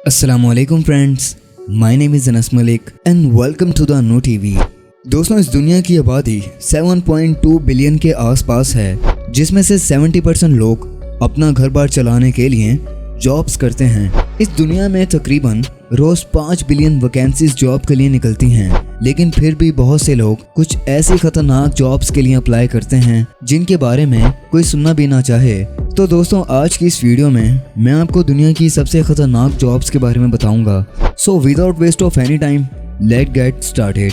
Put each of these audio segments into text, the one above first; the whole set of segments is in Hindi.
अस्सलामुअलैकुम friends, my name is Anas Malik and welcome to the Anu TV. दोस्तों, इस दुनिया की आबादी 7.2 बिलियन के आसपास है, जिसमें से 70% लोग अपना घर बार चलाने के लिए जॉब्स करते हैं। इस दुनिया में तकरीबन रोज 5 बिलियन वैकेंसीज जॉब के लिए निकलती हैं, लेकिन फिर भी बहुत से लोग कुछ ऐसी खतरनाक जॉब्स के लिए अप्लाई करते हैं जिनके बारे में कोई सुनना भी ना चाहे। तो दोस्तों, आज की इस वीडियो में मैं आपको दुनिया की सबसे खतरनाक जॉब्स के बारे में बताऊंगा। So without waste of any time, let get started.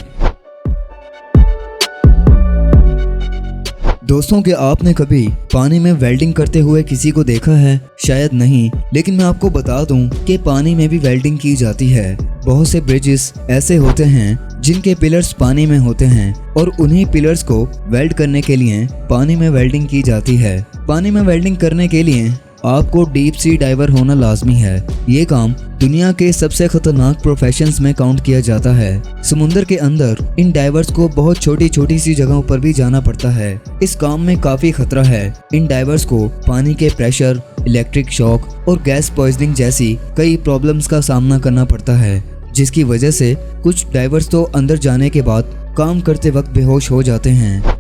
दोस्तों, क्या आपने कभी पानी में वेल्डिंग करते हुए किसी को देखा है? शायद नहीं, लेकिन मैं आपको बता दूं कि पानी में भी वेल्डिंग की जाती है। बहुत से ब्रिजेस ऐसे होते हैं जिनके पिलर्स पानी में होते हैं और उन्हीं पिलर्स को वेल्ड करने के लिए पानी में वेल्डिंग की जाती है। पानी में वेल्डिंग करने के लिए आपको डीप सी डाइवर होना लाजमी है। ये काम दुनिया के सबसे खतरनाक प्रोफेशंस में काउंट किया जाता है। समुद्र के अंदर इन डाइवर्स को बहुत छोटी छोटी सी जगहों पर भी जाना पड़ता है। इस काम में काफी खतरा है। इन डाइवर्स को पानी के प्रेशर, इलेक्ट्रिक शॉक और गैस पॉइजनिंग जैसी कई प्रॉब्लम्स का सामना करना पड़ता है, जिसकी वजह से कुछ डाइवर्स तो अंदर जाने के बाद काम करते वक्त बेहोश हो जाते हैं।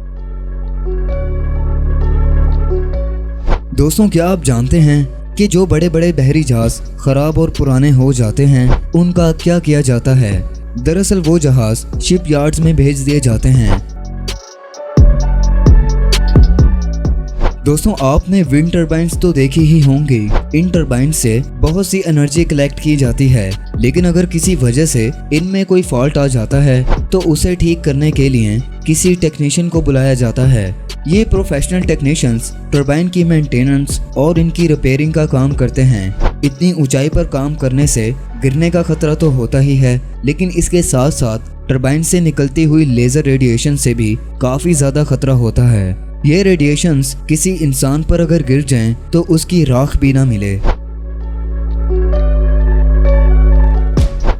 दोस्तों, क्या आप जानते हैं कि जो बड़े बड़े बहरी जहाज खराब और पुराने हो जाते हैं उनका क्या किया जाता है? दरअसल वो जहाज शिप यार्ड्स में भेज दिए जाते हैं। दोस्तों, आपने विंड टर्बाइन्स तो देखी ही होंगी। इन टर्बाइन से बहुत सी एनर्जी कलेक्ट की जाती है, लेकिन अगर किसी वजह से इनमें कोई फॉल्ट आ जाता है तो उसे ठीक करने के लिए किसी टेक्नीशियन को बुलाया जाता है। ये प्रोफेशनल टेक्नीशियंस टर्बाइन की मेंटेनेंस और इनकी रिपेयरिंग का काम करते हैं। इतनी ऊंचाई पर काम करने से गिरने का खतरा तो होता ही है, लेकिन इसके साथ साथ टर्बाइन से निकलती हुई लेजर रेडिएशन से भी काफी ज्यादा खतरा होता है। ये रेडिएशंस किसी इंसान पर अगर गिर जाएं तो उसकी राख भी ना मिले।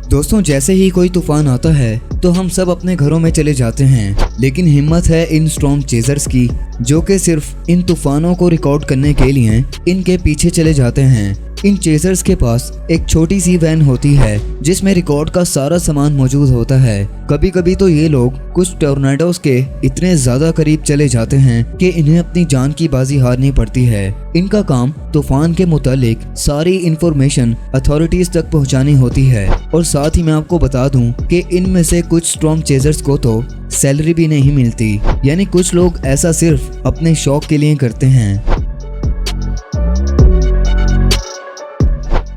दोस्तों, जैसे ही कोई तूफान आता है तो हम सब अपने घरों में चले जाते हैं, लेकिन हिम्मत है इन स्टॉर्म चेजर्स की, जो कि सिर्फ इन तूफानों को रिकॉर्ड करने के लिए इनके पीछे चले जाते हैं। इन चेजर्स के पास एक छोटी सी वैन होती है जिसमें रिकॉर्ड का सारा सामान मौजूद होता है। कभी कभी तो ये लोग कुछ टोर्नाडोज के इतने ज्यादा करीब चले जाते हैं कि इन्हें अपनी जान की बाजी हारनी पड़ती है। इनका काम तूफान के मुतालिक सारी इंफॉर्मेशन अथॉरिटीज तक पहुंचानी होती है। और साथ ही मैं आपको बता दूं कि इनमें से कुछ स्टॉर्म चेजर्स को तो सैलरी भी नहीं मिलती, यानी कुछ लोग ऐसा सिर्फ अपने शौक के लिए करते हैं।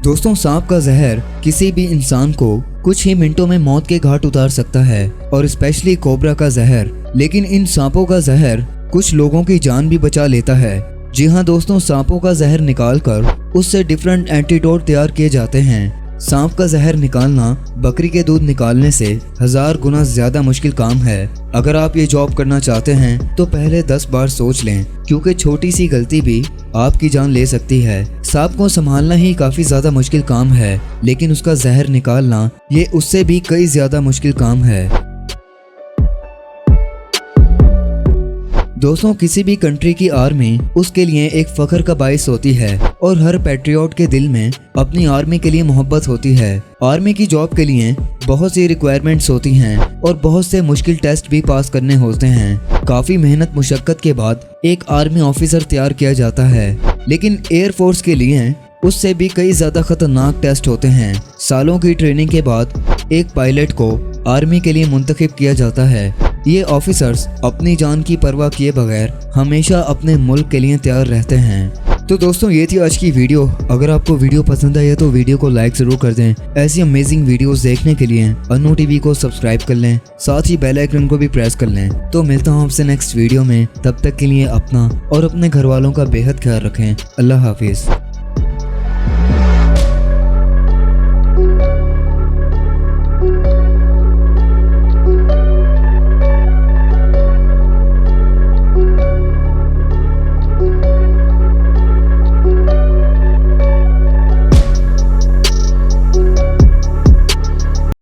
दोस्तों, सांप का जहर किसी भी इंसान को कुछ ही मिनटों में मौत के घाट उतार सकता है, और स्पेशली कोबरा का जहर। लेकिन इन सांपों का जहर कुछ लोगों की जान भी बचा लेता है। जी हाँ दोस्तों, सांपों का जहर निकालकर उससे डिफरेंट एंटीडोट तैयार किए जाते हैं। सांप का जहर निकालना बकरी के दूध निकालने से 1000 गुना ज्यादा मुश्किल काम है। अगर आप ये जॉब करना चाहते हैं तो पहले 10 बार सोच लें, क्योंकि छोटी सी गलती भी आपकी जान ले सकती है। सांप को संभालना ही काफी ज्यादा मुश्किल काम है, लेकिन उसका जहर निकालना ये उससे भी कई ज्यादा मुश्किल काम है। दोस्तों, किसी भी कंट्री की आर्मी उसके लिए एक फख्र का बाइस होती है, और हर पैट्रियट के दिल में अपनी आर्मी के लिए मोहब्बत होती है। आर्मी की जॉब के लिए बहुत सी रिक्वायरमेंट्स होती हैं और बहुत से मुश्किल टेस्ट भी पास करने होते हैं। काफी मेहनत मुशक्कत के बाद एक आर्मी ऑफिसर तैयार किया जाता है, लेकिन एयरफोर्स के लिए उससे भी कई ज्यादा खतरनाक टेस्ट होते हैं। सालों की ट्रेनिंग के बाद एक पायलट को आर्मी के लिए मुंतखब किया जाता है। ये ऑफिसर्स अपनी जान की परवाह किए बगैर हमेशा अपने मुल्क के लिए तैयार रहते हैं। तो दोस्तों, ये थी आज की वीडियो। अगर आपको वीडियो पसंद आई है तो वीडियो को लाइक जरूर कर दें। ऐसी अमेजिंग वीडियोस देखने के लिए अनु टीवी को सब्सक्राइब कर लें, साथ ही बेल आइकन को भी प्रेस कर लें। तो मिलता हूँ आपसे नेक्स्ट वीडियो में। तब तक के लिए अपना और अपने घर वालों का बेहद ख्याल रखें। अल्लाह हाफिज।